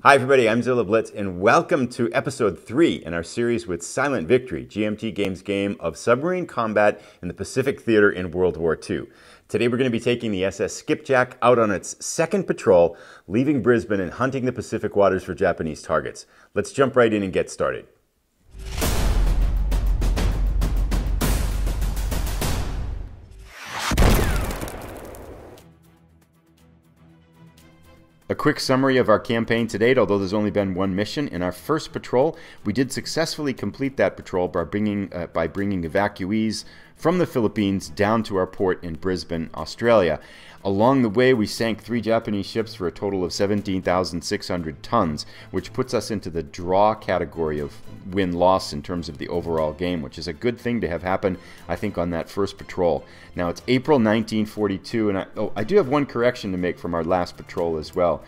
Hi everybody, I'm Zilla Blitz and welcome to episode 3 in our series with Silent Victory, GMT Games' game of submarine combat in the Pacific Theater in World War II. Today we're going to be taking the SS Skipjack out on its second patrol, leaving Brisbane and hunting the Pacific waters for Japanese targets. Let's jump right in and get started. A quick summary of our campaign to date. Although there's only been one mission in our first patrol, we did successfully complete that patrol by bringing evacuees from the Philippines down to our port in Brisbane, Australia. Along the way, we sank 3 Japanese ships for a total of 17,600 tons, which puts us into the draw category of win-loss in terms of the overall game, which is a good thing to have happen, I think, on that first patrol. Now, it's April 1942, and I do have one correction to make from our last patrol as well.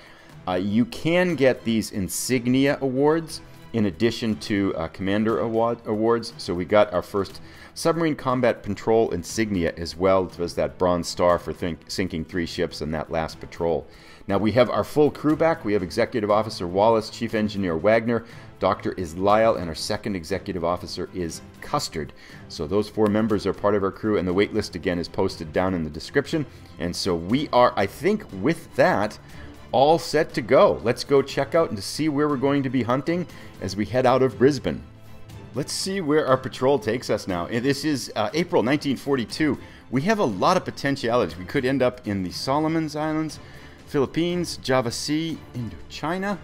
You can get these insignia awards in addition to commander awards. So we got our first submarine combat patrol insignia as well. It was that bronze star for sinking 3 ships in that last patrol. Now we have our full crew back. We have Executive Officer Wallace, Chief Engineer Wagner, Doctor is Lyle, and our second Executive Officer is Custard. So those 4 members are part of our crew, and the wait list again is posted down in the description. And so we are, I think, with that, all set to go. Let's go check out and to see where we're going to be hunting as we head out of Brisbane. Let's see where our patrol takes us now. This is April 1942. We have a lot of potentialities. We could end up in the Solomon Islands, Philippines, Java Sea, Indochina,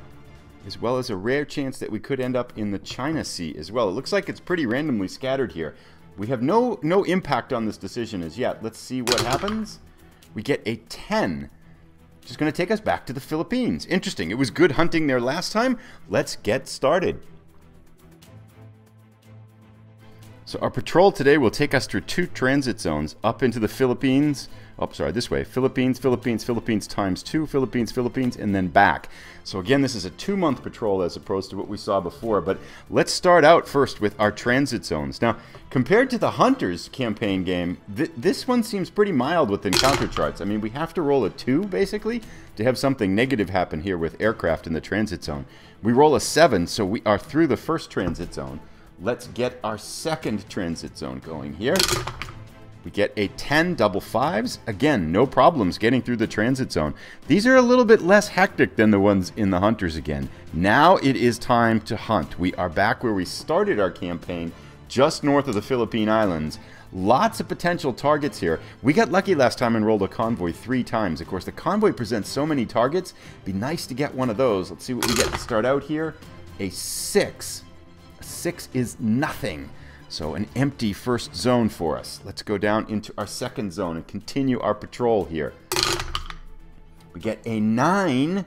as well as a rare chance that we could end up in the China Sea as well. It looks like it's pretty randomly scattered here. We have no impact on this decision as yet. Let's see what happens. We get a 10. Which is going to take us back to the Philippines. Interesting. It was good hunting there last time. Let's get started. So our patrol today will take us through 2 transit zones up into the Philippines. Oh, sorry, this way. Philippines, Philippines, Philippines times 2, Philippines, Philippines, and then back. So again, this is a 2-month patrol as opposed to what we saw before. But let's start out first with our transit zones. Now, compared to the Hunters campaign game, this one seems pretty mild with encounter charts. I mean, we have to roll a 2, basically, to have something negative happen here with aircraft in the transit zone. We roll a 7, so we are through the first transit zone. Let's get our second transit zone going here. We get a 10 double 5s. Again, no problems getting through the transit zone. These are a little bit less hectic than the ones in the Hunters again. Now it is time to hunt. We are back where we started our campaign, just north of the Philippine Islands. Lots of potential targets here. We got lucky last time and rolled a convoy 3 times. Of course, the convoy presents so many targets. Be nice to get one of those. Let's see what we get to start out here. A 6. 6 is nothing. So an empty first zone for us. Let's go down into our second zone and continue our patrol here. We get a 9.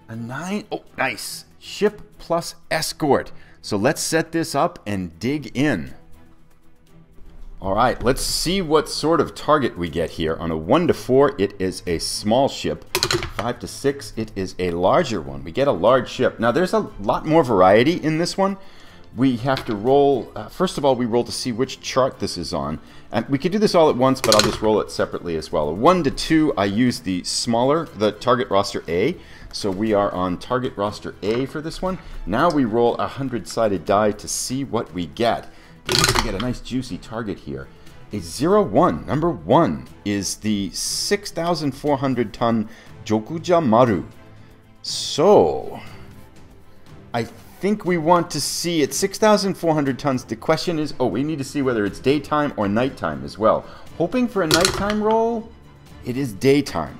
A 9. Oh, nice. Ship plus escort. So let's set this up and dig in. All right, let's see what sort of target we get here. On a 1 to 4, it is a small ship. 5 to 6, it is a larger one. We get a large ship. Now, there's a lot more variety in this one. We have to roll, first of all, we roll to see which chart this is on. And we could do this all at once, but I'll just roll it separately as well. A 1 to 2, I use the target roster A. So we are on target roster A for this one. Now we roll a 100-sided die to see what we get. We get a nice juicy target here. A 0-1. Number 1 is the 6,400-ton Jokuja Maru. So I think we want to see it 6,400 tons. The question is, we need to see whether it's daytime or nighttime as well. Hoping for a nighttime roll. It is daytime.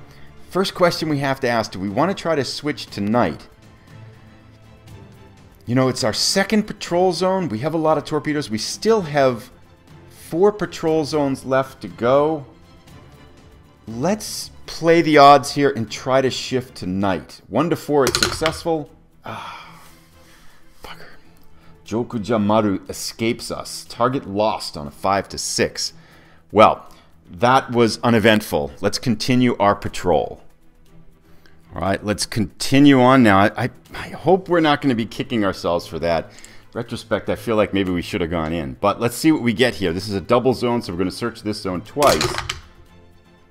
First question we have to ask, do we want to try to switch to night? You know, it's our second patrol zone. We have a lot of torpedoes. We still have 4 patrol zones left to go. Let's play the odds here and try to shift to night. 1 to 4, it's successful. Bugger. Jokuja Maru escapes us. Target lost on a 5 to 6. Well, that was uneventful. Let's continue our patrol. All right, let's continue on now. I hope we're not going to be kicking ourselves for that. Retrospect, I feel like maybe we should have gone in. But let's see what we get here. This is a double zone, so we're going to search this zone twice.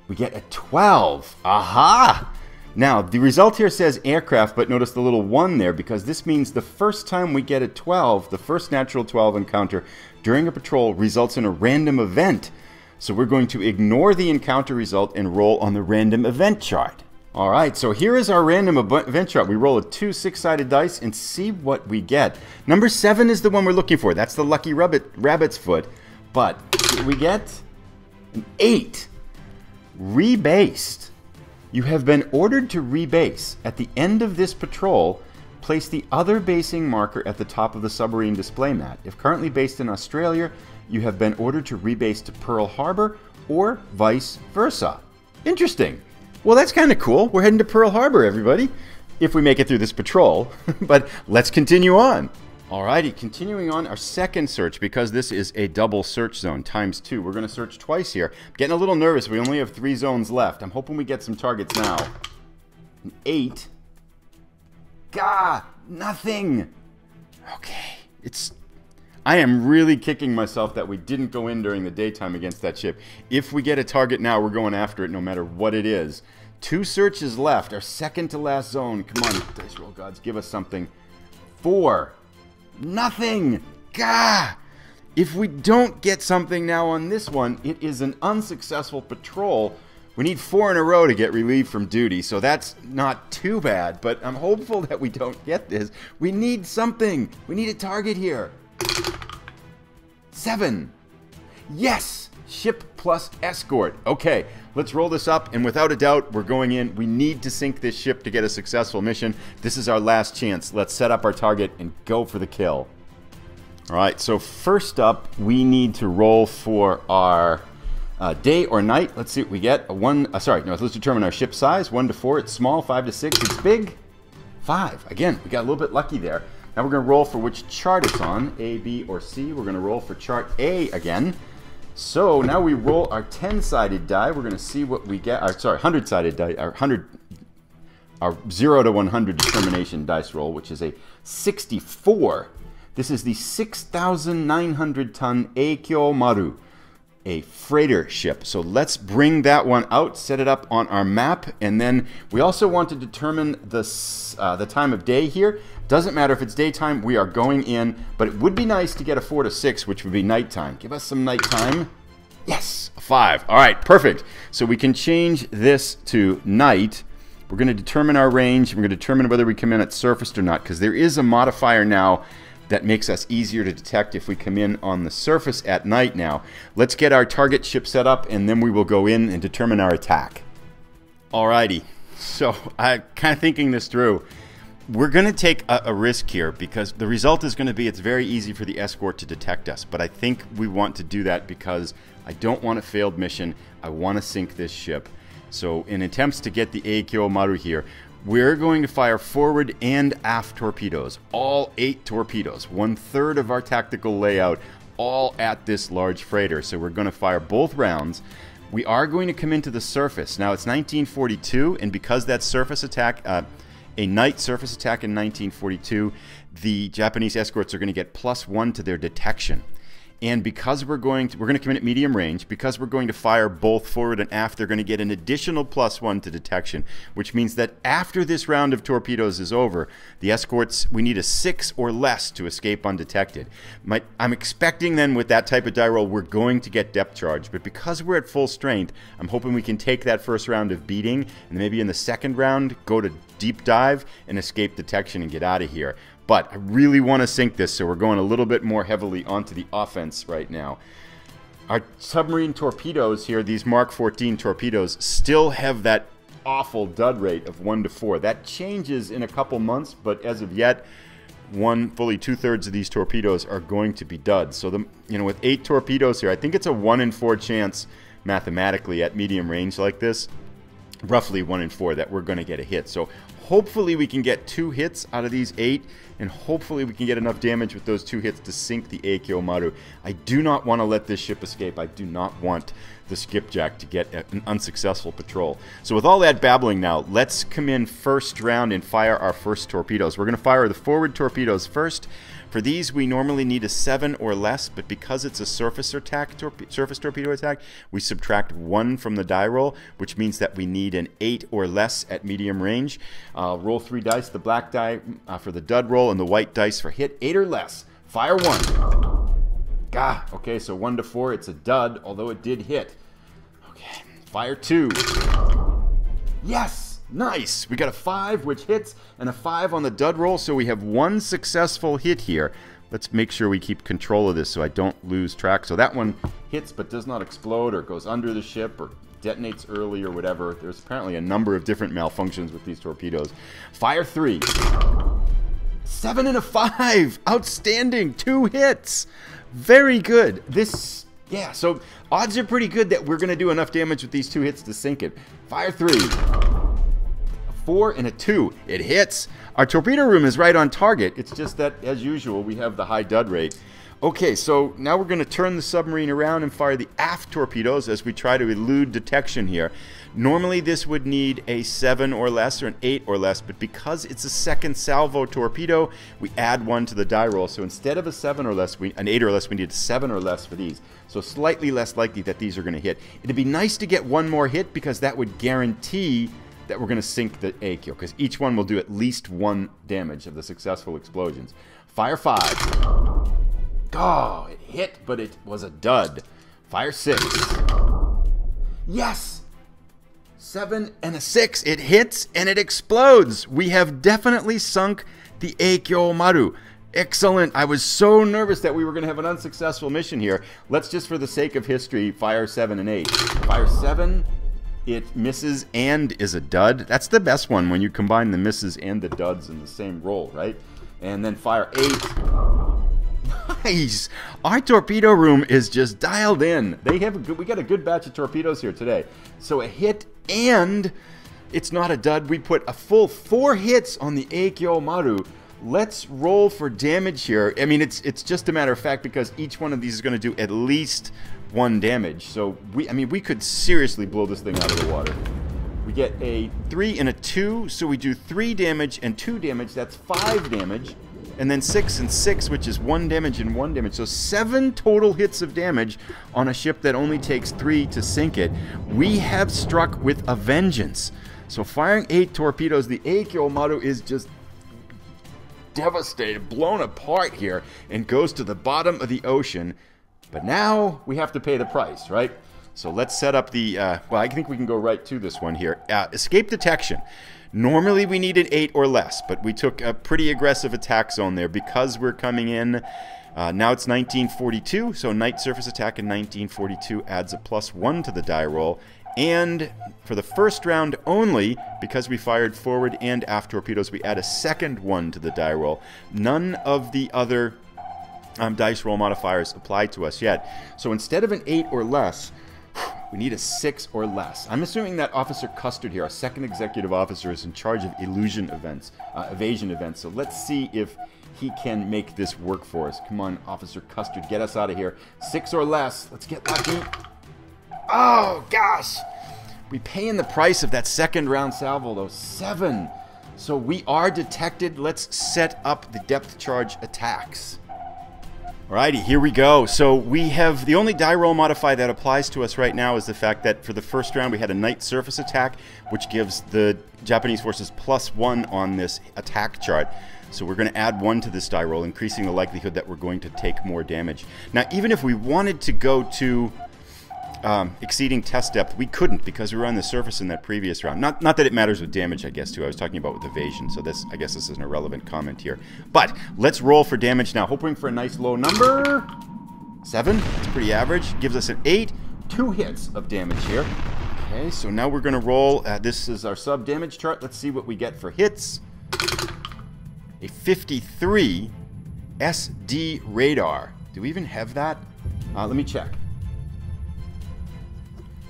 We get a 12. Aha! Now, the result here says aircraft, but notice the little 1 there, because this means the first time we get a 12, the first natural 12 encounter during a patrol results in a random event. So we're going to ignore the encounter result and roll on the random event chart. Alright, so here is our random event chart. We roll a 2 6-sided dice and see what we get. Number 7 is the one we're looking for. That's the lucky rabbit's foot. But we get an 8. Rebased. You have been ordered to rebase. At the end of this patrol, place the other basing marker at the top of the submarine display mat. If currently based in Australia, you have been ordered to rebase to Pearl Harbor or vice versa. Interesting. Well, that's kind of cool. We're heading to Pearl Harbor, everybody, if we make it through this patrol. But let's continue on. Alrighty, continuing on our second search, because this is a double search zone, ×2. We're going to search twice here. Getting a little nervous. We only have 3 zones left. I'm hoping we get some targets now. An 8. Gah! Nothing! Okay. I am really kicking myself that we didn't go in during the daytime against that ship. If we get a target now, we're going after it no matter what it is. 2 searches left. Our second to last zone. Come on, dice roll gods, give us something. 4. Nothing! Gah! If we don't get something now on this one, it is an unsuccessful patrol. We need 4 in a row to get relieved from duty, so that's not too bad, but I'm hopeful that we don't get this. We need something. We need a target here. 7. Yes! Ship plus escort. Okay, let's roll this up, and without a doubt, we're going in. We need to sink this ship to get a successful mission. This is our last chance. Let's set up our target and go for the kill. Alright, so first up, we need to roll for our day or night. Let's see what we get. Let's determine our ship size. 1 to 4, it's small. 5 to 6, it's big. 5. Again, we got a little bit lucky there. Now we're going to roll for which chart it's on, A, B, or C. We're going to roll for chart A again. So now we roll our 10-sided die. We're going to see what we get. 100-sided die. Our 0 to 100 determination dice roll, which is a 64. This is the 6,900-ton Eikyo Maru, a freighter ship. So let's bring that one out, set it up on our map, and then we also want to determine the time of day here. Doesn't matter if it's daytime, we are going in, but it would be nice to get a 4 to 6, which would be nighttime. Give us some nighttime. Yes, a 5. All right, perfect. So we can change this to night. We're going to determine our range. We're going to determine whether we come in at surfaced or not, because there is a modifier now that makes us easier to detect if we come in on the surface at night now. Let's get our target ship set up, and then we will go in and determine our attack. Alrighty, so I'm kind of thinking this through. We're going to take a risk here, because the result is going to be it's very easy for the escort to detect us. But I think we want to do that because I don't want a failed mission. I want to sink this ship. So in attempts to get the Eikyo Maru here, we're going to fire forward and aft torpedoes. All 8 torpedoes. 1/3 of our tactical layout, all at this large freighter. So we're going to fire both rounds. We are going to come into the surface. Now it's 1942, and because that surface attack... a night surface attack in 1942, the Japanese escorts are going to get +1 to their detection. And because we're going to come in at medium range, because we're going to fire both forward and aft, they're going to get an additional +1 to detection, which means that after this round of torpedoes is over, the escorts, we need a 6 or less to escape undetected. I'm expecting then with that type of die roll, we're going to get depth charge, but because we're at full strength, I'm hoping we can take that first round of beating, and maybe in the second round, go to deep dive and escape detection and get out of here. But I really want to sink this, so we're going a little bit more heavily onto the offense right now. Our submarine torpedoes here, these Mark 14 torpedoes, still have that awful dud rate of 1 to 4. That changes in a couple months, but as of yet, fully 2/3 of these torpedoes are going to be duds. So with 8 torpedoes here, I think it's a 1 in 4 chance mathematically at medium range like this, roughly 1 in 4 that we're going to get a hit. So hopefully we can get 2 hits out of these 8, and hopefully we can get enough damage with those 2 hits to sink the Eikyo Maru. I do not want to let this ship escape. I do not want the skipjack to get an unsuccessful patrol. So with all that babbling now, let's come in first round and fire our first torpedoes. We're going to fire the forward torpedoes first. For these, we normally need a 7 or less, but because it's a surface torpedo attack, we subtract 1 from the die roll, which means that we need an 8 or less at medium range. Roll 3 dice, the black die for the dud roll and the white dice for hit, 8 or less. Fire 1. Gah, okay, so 1 to 4, it's a dud, although it did hit. Okay, fire 2. Yes! Nice! We got a 5, which hits, and a 5 on the dud roll, so we have 1 successful hit here. Let's make sure we keep control of this so I don't lose track. So that one hits but does not explode or goes under the ship or detonates early or whatever. There's apparently a number of different malfunctions with these torpedoes. Fire 3. 7 and a 5! Outstanding! 2 hits! Very good. This... yeah, so odds are pretty good that we're going to do enough damage with these 2 hits to sink it. Fire 3. 4 and a 2. It hits. Our torpedo room is right on target. It's just that, as usual, we have the high dud rate. Okay, so now we're going to turn the submarine around and fire the aft torpedoes as we try to elude detection here. Normally this would need a 7 or less or an 8 or less, but because it's a second salvo torpedo, we add 1 to the die roll. So instead of a 7 or less, an 8 or less, we need a 7 or less for these. So slightly less likely that these are going to hit. It'd be nice to get 1 more hit because that would guarantee that we're going to sink the Aikyo, because each one will do at least 1 damage of the successful explosions. Fire 5. Oh, it hit, but it was a dud. Fire 6. Yes! 7 and a 6. It hits and it explodes. We have definitely sunk the Aikyo Maru. Excellent. I was so nervous that we were going to have an unsuccessful mission here. Let's just, for the sake of history, fire 7 and 8. Fire 7. It misses and is a dud. That's the best one when you combine the misses and the duds in the same roll, right? And then fire 8. Nice! Our torpedo room is just dialed in. We got a good batch of torpedoes here today. So a hit and it's not a dud. We put a full 4 hits on the Aikyo Maru. Let's roll for damage here. I mean, it's just a matter of fact because each one of these is going to do at least 1 damage. So we could seriously blow this thing out of the water. We get a 3 and a 2, so we do 3 damage and 2 damage. That's 5 damage. And then 6 and 6, which is 1 damage and 1 damage. So 7 total hits of damage on a ship that only takes 3 to sink it. We have struck with a vengeance. So firing 8 torpedoes, the Aikyo Maru is just devastated, blown apart here, and goes to the bottom of the ocean. But now we have to pay the price, right? So let's set up the, well, I think we can go right to this one here. Escape detection. Normally we need an 8 or less, but we took a pretty aggressive attack zone there because we're coming in. Now it's 1942, so night surface attack in 1942 adds a +1 to the die roll. And for the first round only, because we fired forward and aft torpedoes, we add a second 1 to the die roll. None of the other dice roll modifiers apply to us yet. So instead of an 8 or less, we need a 6 or less. I'm assuming that Officer Custard here, our second executive officer, is in charge of evasion events. So let's see if he can make this work for us. Come on, Officer Custard, get us out of here. 6 or less. Let's get lucky. Oh, gosh. We paying the price of that second round salvo, though. 7. So we are detected. Let's set up the depth charge attacks. Alrighty, here we go. So we have the only die roll modifier that applies to us right now is the fact that for the first round we had a night surface attack, which gives the Japanese forces +1 on this attack chart. So we're going to add 1 to this die roll, increasing the likelihood that we're going to take more damage. Now, even if we wanted to go to exceeding test depth, we couldn't because we were on the surface in that previous round. Not that it matters with damage, I guess, too. I was talking about with evasion, so I guess this is an irrelevant comment here. But let's roll for damage now, hoping for a nice low number. 7, that's pretty average. Gives us an 8, 2 hits of damage here. Okay, so now we're going to roll. This is our sub damage chart. Let's see what we get for hits. A 53 SD radar. Do we even have that? Let me check.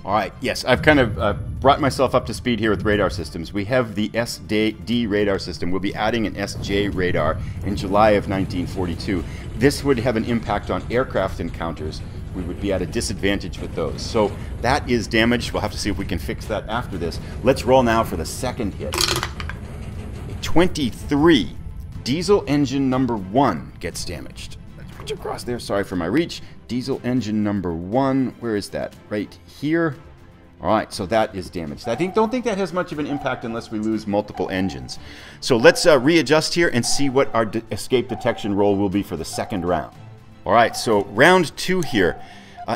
All right, yes, I've kind of brought myself up to speed here with radar systems. We have the SD radar system. We'll be adding an SJ radar in July of 1942. This would have an impact on aircraft encounters, we would be at a disadvantage with those. So that is damaged. We'll have to see if we can fix that after this. Let's roll now for the second hit. 23. Diesel engine number 1 gets damaged. Let's put you across there. Sorry for my reach. Diesel engine number 1. Where is that? Right here. All right, so that is damaged. Don't think that has much of an impact unless we lose multiple engines. So let's readjust here and see what our escape detection roll will be for the second round. All right, so round 2 here.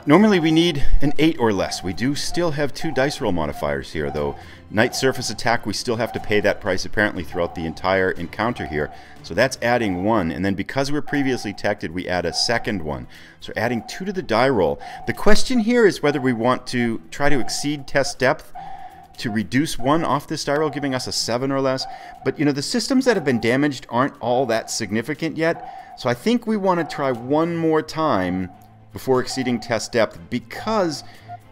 Normally we need an 8 or less. We do still have 2 dice roll modifiers here, though. Night surface attack, we still have to pay that price apparently throughout the entire encounter here. So that's adding 1, and then because we're previously detected, we add a second one. So adding 2 to the die roll. The question here is whether we want to try to exceed test depth to reduce 1 off this die roll, giving us a 7 or less. But, you know, the systems that have been damaged aren't all that significant yet. So I think we want to try one more time before exceeding test depth, because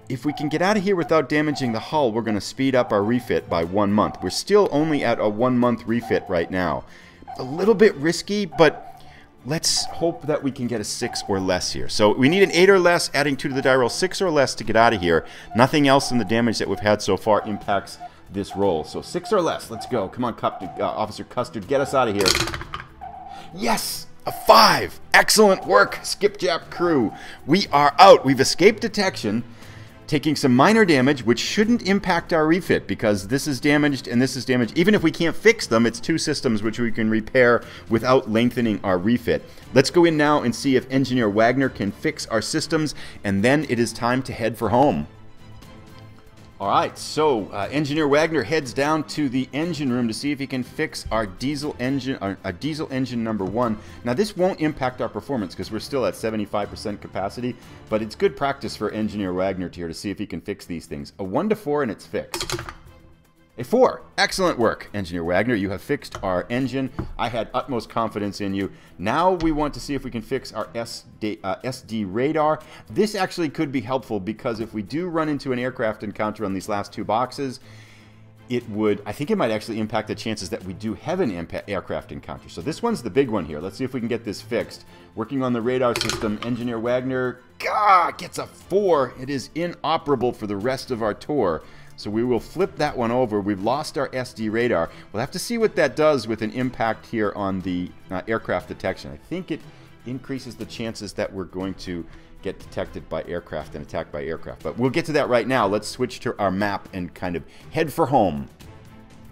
if we can get out of here without damaging the hull, we're going to speed up our refit by 1 month. We're still only at a 1 month refit right now. A little bit risky, but let's hope that we can get a 6 or less here. So we need an 8 or less, adding 2 to the die roll, 6 or less to get out of here. Nothing else in the damage that we've had so far impacts this roll. So 6 or less, let's go. Come on, Officer Custard, get us out of here. Yes! A 5! Excellent work, Skipjack crew. We are out. We've escaped detection, taking some minor damage, which shouldn't impact our refit, because this is damaged and this is damaged. Even if we can't fix them, it's 2 systems which we can repair without lengthening our refit. Let's go in now and see if Engineer Wagner can fix our systems, and then it is time to head for home. Alright, so Engineer Wagner heads down to the engine room to see if he can fix our diesel engine, diesel engine number 1. Now this won't impact our performance because we're still at 75% capacity, but it's good practice for Engineer Wagner here to see if he can fix these things. A 1 to 4 and it's fixed. A 4. Excellent work, Engineer Wagner. You have fixed our engine. I had utmost confidence in you. Now we want to see if we can fix our SD radar. This actually could be helpful because if we do run into an aircraft encounter on these last 2 boxes, it would, I think it might actually impact the chances that we do have an aircraft encounter. So this one's the big one here. Let's see if we can get this fixed. Working on the radar system, Engineer Wagner gets a 4. It is inoperable for the rest of our tour. So we will flip that one over. We've lost our SD radar. We'll have to see what that does with an impact here on the aircraft detection. I think it increases the chances that we're going to get detected by aircraft and attacked by aircraft. But we'll get to that right now. Let's switch to our map and kind of head for home.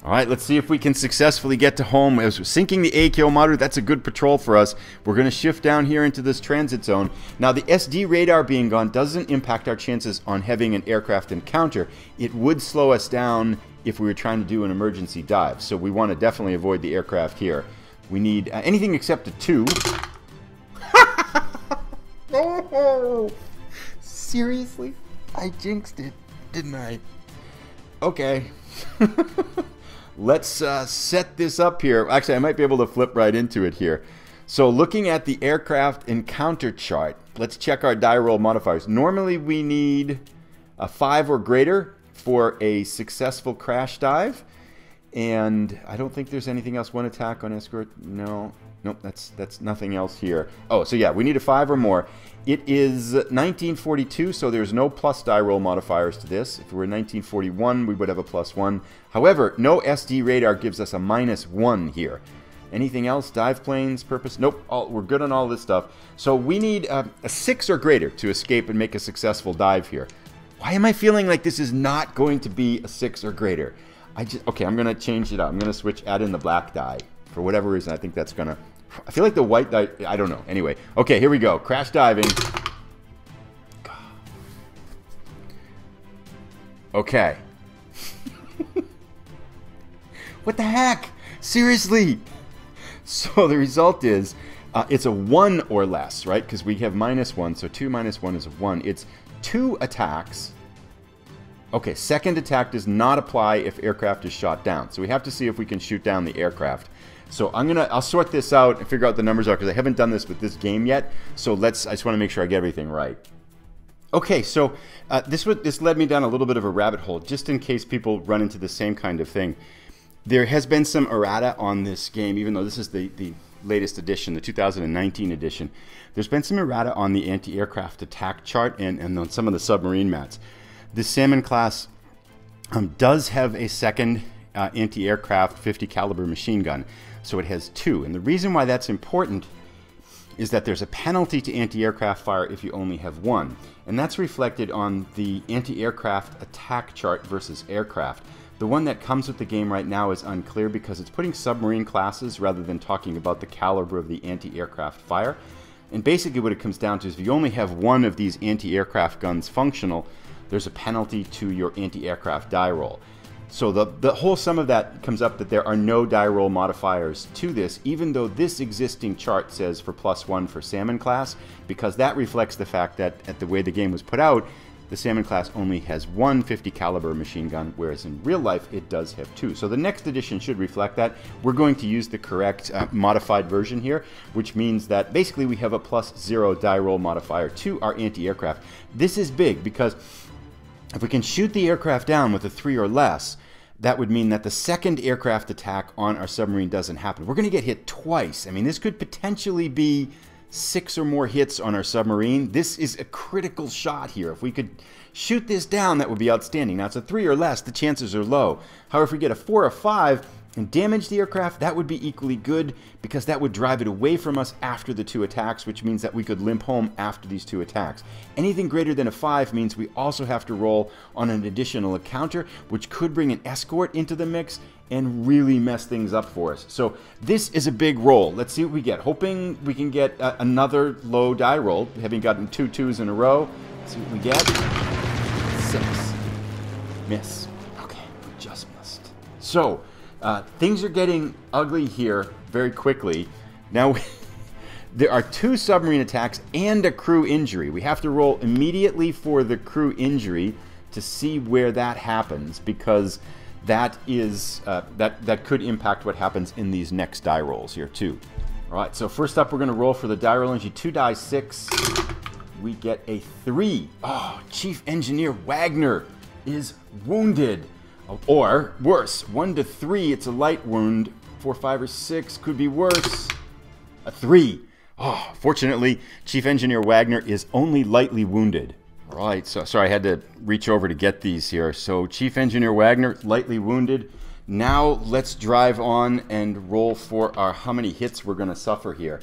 All right, let's see if we can successfully get to home. As we're sinking the AKO monitor, that's a good patrol for us. We're going to shift down here into this transit zone. Now, the SD radar being gone doesn't impact our chances on having an aircraft encounter. It would slow us down if we were trying to do an emergency dive. So we want to definitely avoid the aircraft here. We need anything except a 2. Oh, seriously? I jinxed it, didn't I? Okay. Let's set this up here. Actually, I might be able to flip right into it here. So looking at the aircraft encounter chart, let's check our die roll modifiers. Normally we need a 5 or greater for a successful crash dive. And I don't think there's anything else. 1 attack on escort. No. Nope, that's nothing else here. Oh, so yeah, we need a 5 or more. It is 1942, so there's no plus die roll modifiers to this. If it were 1941, we would have a +1. However, no SD radar gives us a -1 here. Anything else? Dive planes, purpose? Nope, we're good on all this stuff. So we need a 6 or greater to escape and make a successful dive here. Why am I feeling like this is not going to be a 6 or greater? Okay, I'm going to change it up. I'm going to add in the black die. For whatever reason, I think that's going to... I feel like the white die... I don't know. Anyway. Okay, here we go. Crash diving. Okay. What the heck? Seriously? So the result is, it's a 1 or less, right? Because we have -1, so 2 minus 1 is a 1. It's 2 attacks. Okay, second attack does not apply if aircraft is shot down. So we have to see if we can shoot down the aircraft. So I'll sort this out and figure out the numbers are, because I haven't done this with this game yet. So I just want to make sure I get everything right. Okay, so this led me down a little bit of a rabbit hole, just in case people run into the same kind of thing. There has been some errata on this game, even though this is the latest edition, the 2019 edition, there's been some errata on the anti-aircraft attack chart and on some of the submarine mats. The Salmon class does have a second anti-aircraft 50 caliber machine gun, so it has 2. And the reason why that's important is that there's a penalty to anti-aircraft fire if you only have 1. And that's reflected on the anti-aircraft attack chart versus aircraft. The one that comes with the game right now is unclear because it's putting submarine classes rather than talking about the caliber of the anti-aircraft fire. And basically what it comes down to is if you only have 1 of these anti-aircraft guns functional, there's a penalty to your anti-aircraft die roll. So the whole sum of that comes up that there are no die roll modifiers to this, even though this existing chart says for +1 for Salmon class, because that reflects the fact that at the way the game was put out, the Salmon class only has 1 50 caliber machine gun, whereas in real life it does have 2. So the next edition should reflect that. We're going to use the correct modified version here, which means that basically we have a +0 die roll modifier to our anti-aircraft. This is big because if we can shoot the aircraft down with a 3 or less, that would mean that the second aircraft attack on our submarine doesn't happen. We're going to get hit twice. I mean, this could potentially be 6 or more hits on our submarine. This is a critical shot here. If we could shoot this down, that would be outstanding. Now, it's a 3 or less. The chances are low. However, if we get a 4 or 5 and damage the aircraft, that would be equally good because that would drive it away from us after the 2 attacks, which means that we could limp home after these 2 attacks. Anything greater than a 5 means we also have to roll on an additional encounter, which could bring an escort into the mix and really mess things up for us. So this is a big roll. Let's see what we get. Hoping we can get another low die roll, having gotten 2 2s in a row. Let's see what we get. 6. Miss. Okay, we just missed. So things are getting ugly here very quickly. Now, there are 2 submarine attacks and a crew injury. We have to roll immediately for the crew injury to see where that happens, because that is that could impact what happens in these next die rolls here too. All right, so first up we're going to roll for the die roll energy. 2 die 6. We get a 3. Oh, Chief Engineer Wagner is wounded. Or worse, 1 to 3, it's a light wound. 4, 5, or 6 could be worse. A 3. Oh, fortunately, Chief Engineer Wagner is only lightly wounded. All right, so sorry, I had to reach over to get these here. So Chief Engineer Wagner, lightly wounded. Now let's drive on and roll for our how many hits we're going to suffer here.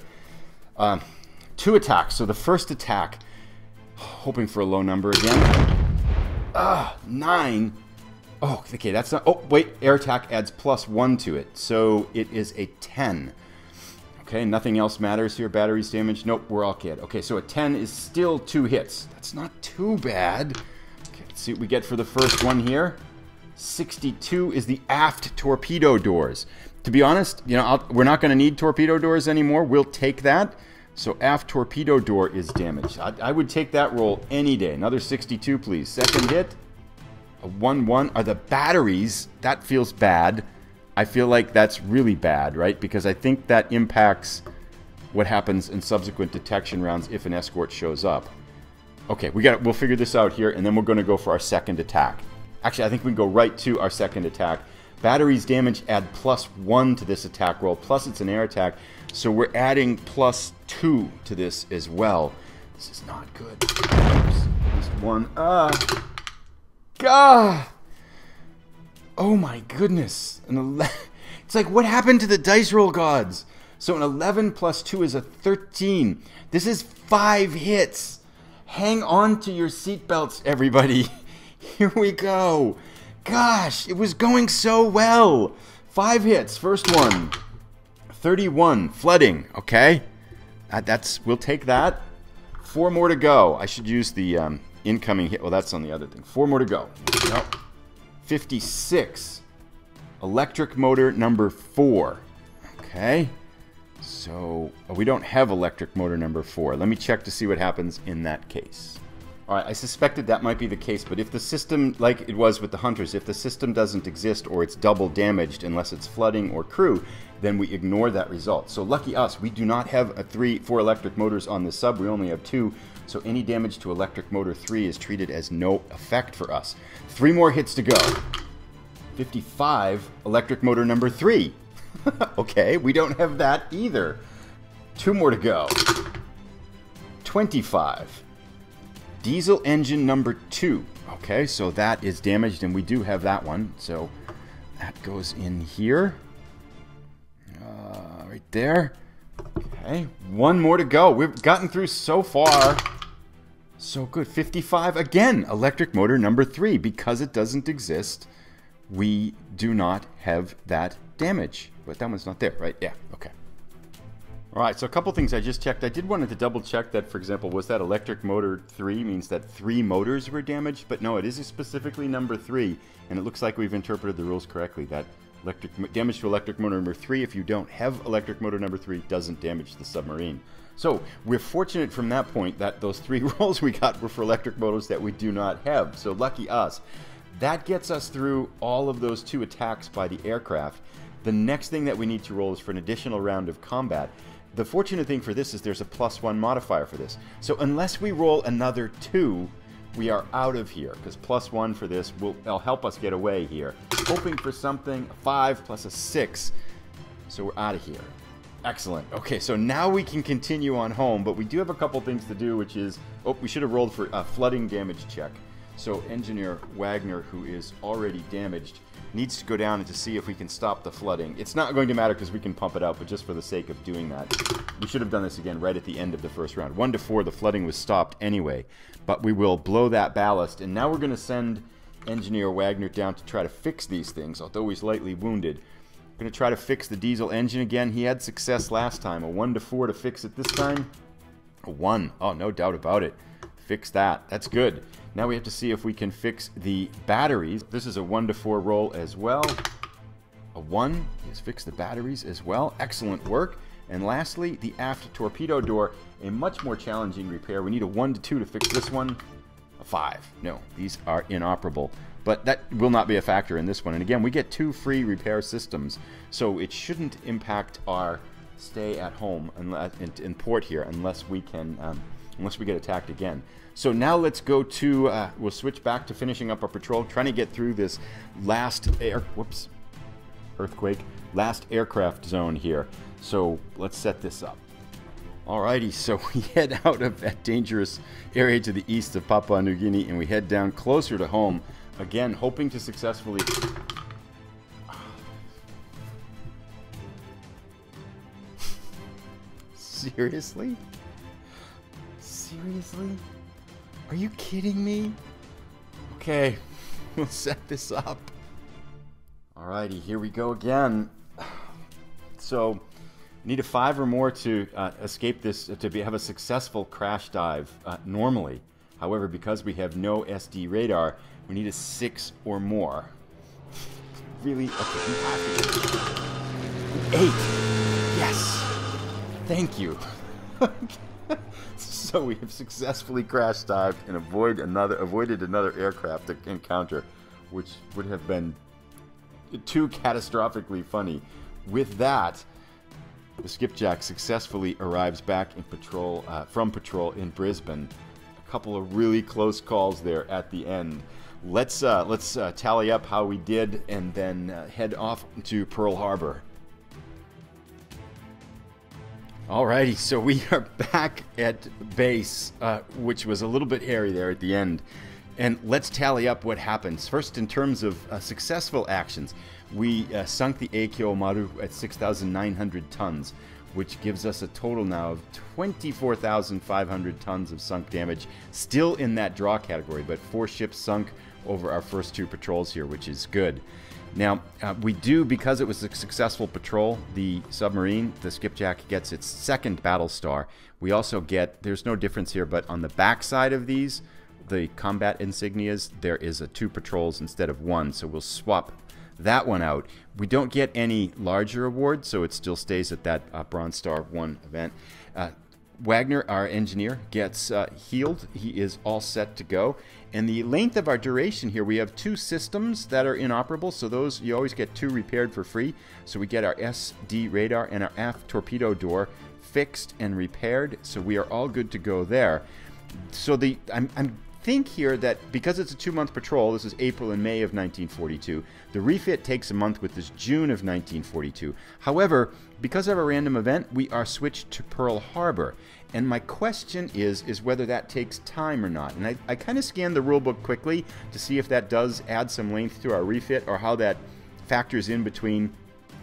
2 attacks. So the first attack, hoping for a low number again. 9. Oh, okay, that's not... Oh, wait, air attack adds +1 to it. So it is a 10. Okay, nothing else matters here. Batteries damaged. Nope, we're all good. Okay, so a 10 is still 2 hits. That's not too bad. Okay, let's see what we get for the first one here. 62 is the Aft Torpedo Doors. To be honest, you know, we're not going to need torpedo doors anymore. We'll take that. So Aft Torpedo Door is damaged. I would take that roll any day. Another 62, please. Second hit. A 1-1. Are the batteries? That feels bad. I feel like that's really bad, right? Because I think that impacts what happens in subsequent detection rounds if an escort shows up. Okay, we'll figure this out here, and then we're going to go for our second attack. Actually, I think we can go right to our second attack. Batteries damage add +1 to this attack roll, plus it's an air attack, so we're adding +2 to this as well. This is not good. Just 1. God! Oh my goodness. It's like, what happened to the dice roll gods? So an 11 plus 2 is a 13. This is 5 hits. Hang on to your seatbelts, everybody. Here we go. Gosh, it was going so well. 5 hits. First one. 31. Flooding. Okay. We'll take that. 4 more to go. I should use the incoming hit. Well, that's on the other thing. 4 more to go. Nope. 56. Electric motor number 4. Okay. So we don't have electric motor number 4. Let me check to see what happens in that case. All right, I suspected that might be the case, but if the system, like it was with the Hunters, if the system doesn't exist or it's double damaged unless it's flooding or crew, then we ignore that result. So lucky us, we do not have 4 electric motors on this sub. We only have 2. So any damage to electric motor 3 is treated as no effect for us. 3 more hits to go. 55, electric motor number 3. Okay, we don't have that either. 2 more to go. 25. Diesel engine number 2. Okay, so that is damaged, and we do have that one. So that goes in here. Right there. Okay, 1 more to go. We've gotten through so far. So good. 55. Again, electric motor number 3. Because it doesn't exist, we do not have that damage. But that one's not there, right? Yeah, okay. All right, so a couple things I just checked. I did want to double check that, for example, was that electric motor 3 means that 3 motors were damaged? But no, it is specifically number 3, and it looks like we've interpreted the rules correctly. That damage to electric motor number 3, if you don't have electric motor number 3, doesn't damage the submarine. So we're fortunate from that point that those 3 rolls we got were for electric motors that we do not have. So lucky us. That gets us through all of those 2 attacks by the aircraft. The next thing that we need to roll is for an additional round of combat. The fortunate thing for this is there's a +1 modifier for this. So unless we roll another 2, we are out of here, because +1 for this will help us get away here. Hoping for something, a 5 plus a 6. So we're out of here. Excellent. Okay, so now we can continue on home, but we do have a couple things to do, which is, oh, we should have rolled for a flooding damage check. So Engineer Wagner, who is already damaged, needs to go down and to see if we can stop the flooding. It's not going to matter because we can pump it out, but just for the sake of doing that, we should have done this again right at the end of the first round. 1 to 4, the flooding was stopped anyway, but we will blow that ballast, and now we're going to send Engineer Wagner down to try to fix these things, although he's lightly wounded. We're going to try to fix the diesel engine again. He had success last time. A 1 to 4 to fix it this time. A 1. Oh, no doubt about it. Fix that. That's good. Now we have to see if we can fix the batteries. This is a 1 to 4 roll as well. A 1 is fix the batteries as well. Excellent work. And lastly, the aft torpedo door, a much more challenging repair. We need a 1 to 2 to fix this one. A 5. No, these are inoperable. But that will not be a factor in this one. And again, we get 2 free repair systems, so it shouldn't impact our stay at home in port here unless we can, unless we get attacked again. So now let's go to, we'll switch back to finishing up our patrol, trying to get through this last last aircraft zone here. So let's set this up. Alrighty, so we head out of that dangerous area to the east of Papua New Guinea and we head down closer to home, again hoping to successfully... Seriously? Seriously? Are you kidding me? Okay, we'll set this up. Alrighty, here we go again. So, need a 5 or more to escape this, to have a successful crash dive normally. However, because we have no SD radar, we need a 6 or more. Really? Okay, we have to. 8! Yes! Thank you. So we have successfully crash dived and avoided another aircraft encounter, which would have been too catastrophically funny. With that, the skipjack successfully arrives back in patrol from patrol in Brisbane. A couple of really close calls there at the end. Let's tally up how we did and then head off to Pearl Harbor. Alrighty, so we are back at base, which was a little bit hairy there at the end. And let's tally up what happens. First, in terms of successful actions, we sunk the Eikyo Maru at 6,900 tons, which gives us a total now of 24,500 tons of sunk damage. Still in that draw category, but 4 ships sunk over our first 2 patrols here, which is good. Now, we do, because it was a successful patrol, the submarine, the skipjack, gets its 2nd battle star. We also get, there's no difference here, but on the back side of these, the combat insignias, there is 2 patrols instead of 1, so we'll swap that one out. We don't get any larger awards, so it still stays at that Bronze Star 1 event. Wagner, our engineer, gets healed. He is all set to go. And the length of our duration here, we have 2 systems that are inoperable, so those, you always get 2 repaired for free. So we get our SD radar and our aft torpedo door fixed and repaired, so we are all good to go there. So I'm think here that because it's a 2-month patrol, this is April and May of 1942, the refit takes a month with this June of 1942. However, because of a random event, we are switched to Pearl Harbor. And my question is whether that takes time or not. And I kind of scanned the rulebook quickly to see if that does add some length to our refit, or how that factors in between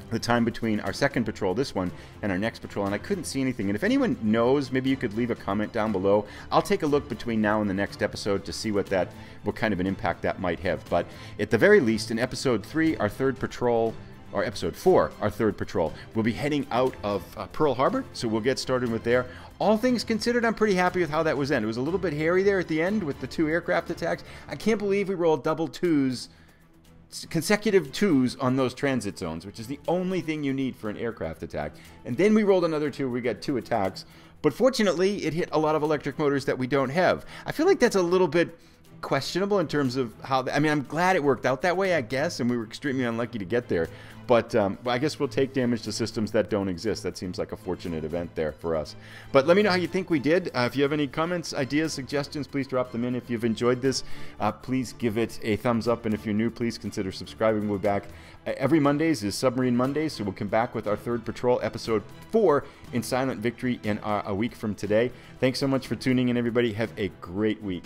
the time between our second patrol, this one, and our next patrol, and I couldn't see anything. And if anyone knows, maybe you could leave a comment down below. I'll take a look between now and the next episode to see what kind of an impact that might have. But at the very least, in episode 3, our third patrol, or episode 4, our third patrol, we'll be heading out of Pearl Harbor, so we'll get started with there. All things considered, I'm pretty happy with how that was ended. It was a little bit hairy there at the end with the 2 aircraft attacks. I can't believe we rolled double 2s, consecutive 2s on those transit zones, which is the only thing you need for an aircraft attack. And then we rolled another 2, we got 2 attacks. But fortunately, it hit a lot of electric motors that we don't have. I feel like that's a little bit questionable in terms of how, I mean, I'm glad it worked out that way, I guess, and we were extremely unlucky to get there. But I guess we'll take damage to systems that don't exist. That seems like a fortunate event there for us. But let me know how you think we did. If you have any comments, ideas, suggestions, please drop them in. If you've enjoyed this, please give it a thumbs up. And if you're new, please consider subscribing. We'll be back every Mondays is Submarine Mondays, so we'll come back with our third patrol, episode 4, in Silent Victory in a week from today. Thanks so much for tuning in, everybody. Have a great week.